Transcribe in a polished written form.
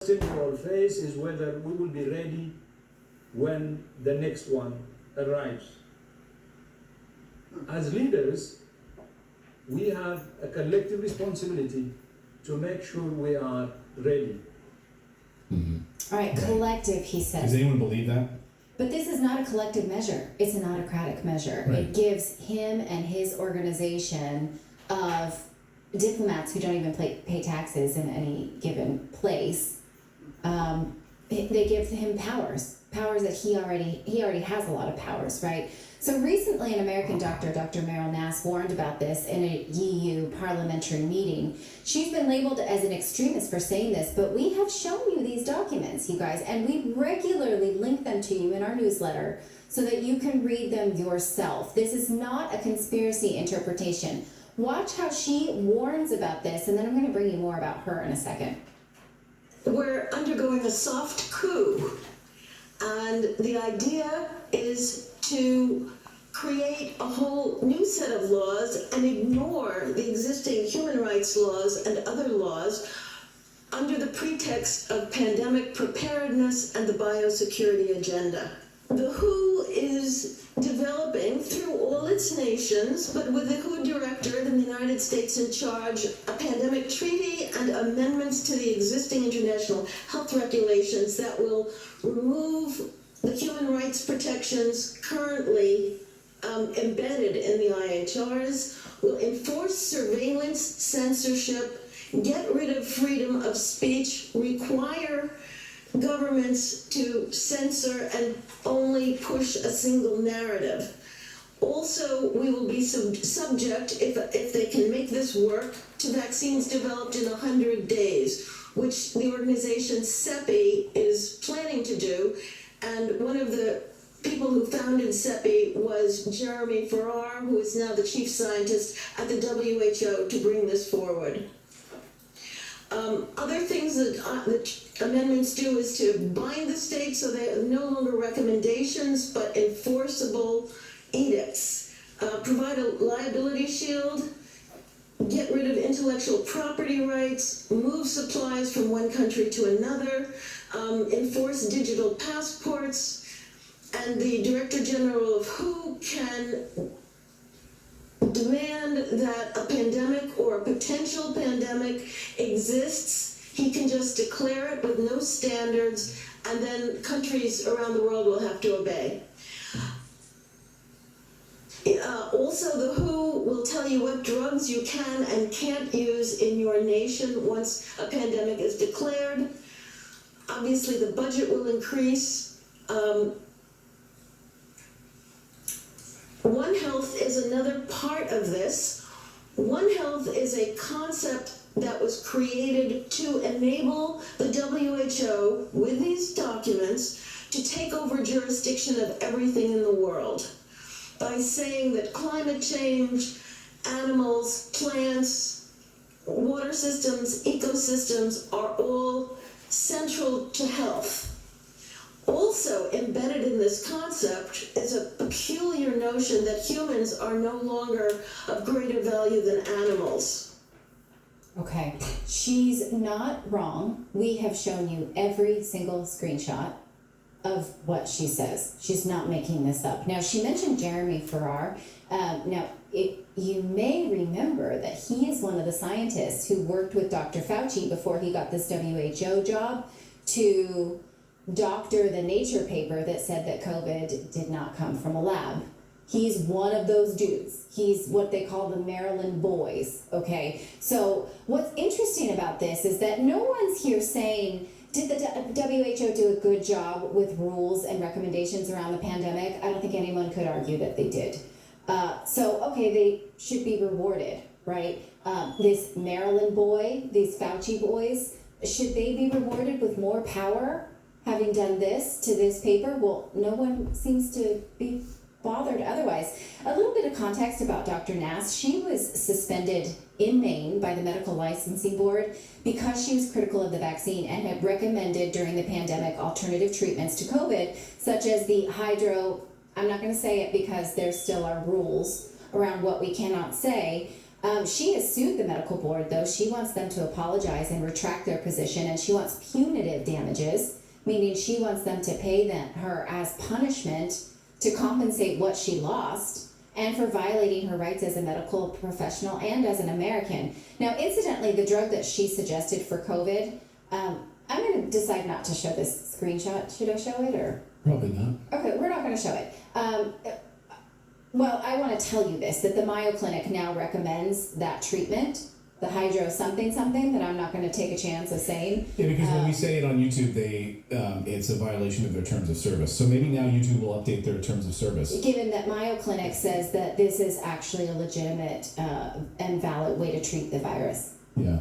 question we all face is whether we will be ready when the next one arrives. As leaders, we have a collective responsibility to make sure we are ready. All right, collective, he Does says. anyone believe that? But this is not a collective measure. It's an autocratic measure. Right. It gives him and his organization of diplomats who don't even pay taxes in any given place. They give him powers that he already has a lot of powers, right? So recently, an American doctor, Dr. Maranatha, warned about this in a EU parliamentary meeting. She's been labeled as an extremist for saying this, but we have shown you these documents, you guys, and we regularly link them to you in our newsletter so that you can read them yourself. This is not a conspiracy interpretation. Watch how she warns about this, and then I'm going to bring you more about her in a second. We're undergoing a soft coup, and the idea is to create a whole new set of laws and ignore the existing human rights laws and other laws under the pretext of pandemic preparedness and the biosecurity agenda. The WHO is developing through all its nations, but with the WHO director and the United States in charge, a pandemic treaty and amendments to the existing international health regulations that will remove the human rights protections currently embedded in the IHRs, will enforce surveillance, censorship, get rid of freedom of speech, require governments to censor and only push a single narrative. Also, we will be subject, if they can make this work, to vaccines developed in 100 days, which the organization CEPI is planning to do. And one of the people who founded CEPI was Jeremy Farrar, who is now the chief scientist at the WHO, to bring this forward. Other things that amendments do is to bind the states so they are no longer recommendations but enforceable edicts. Provide a liability shield, get rid of intellectual property rights, move supplies from one country to another, enforce digital passports, and the Director General of WHO can demand that a pandemic or a potential pandemic exists. He can just declare it with no standards, and then countries around the world will have to obey. Also, the WHO will tell you what drugs you can and can't use in your nation once a pandemic is declared. Obviously, the budget will increase. One Health is another part of this. One Health is a concept that was created to enable the WHO, with these documents, to take over jurisdiction of everything in the world by saying that climate change, animals, plants, water systems, ecosystems are all central to health. Also embedded in this concept is a peculiar notion that humans are no longer of greater value than animals. Okay, she's not wrong. We have shown you every single screenshot of what she says. She's not making this up. Now, she mentioned Jeremy Farrar. You may remember that he is one of the scientists who worked with Dr. Fauci before he got this WHO job to doctor the Nature paper that said that COVID did not come from a lab. He's one of those dudes. He's what they call the Maryland boys, okay? So what's interesting about this is that no one's here saying, did the WHO do a good job with rules and recommendations around the pandemic? I don't think anyone could argue that they did. Okay, they should be rewarded, right? This Maryland boy, these Fauci boys, should they be rewarded with more power having done this to this paper? Well, no one seems to be bothered otherwise. A little bit of context about Dr. Nass. She was suspended in Maine by the Medical Licensing Board because she was critical of the vaccine and had recommended during the pandemic alternative treatments to COVID, such as the I'm not going to say it because there still are rules around what we cannot say, She has sued the medical board, though. She wants them to apologize and retract their position, and she wants punitive damages, meaning she wants them to pay her as punishment to compensate what she lost and for violating her rights as a medical professional and as an American. Now, incidentally, the drug that she suggested for COVID, I'm going to decide not to show this screenshot. Should I show it or? Probably not. Okay, we're not going to show it. Well, I want to tell you this, that the Mayo Clinic now recommends that treatment, the hydro something something, that I'm not going to take a chance of saying. Yeah, because when we say it on YouTube, it's a violation of their terms of service. So maybe now YouTube will update their terms of service. Given that Mayo Clinic says that this is actually a legitimate and valid way to treat the virus. Yeah.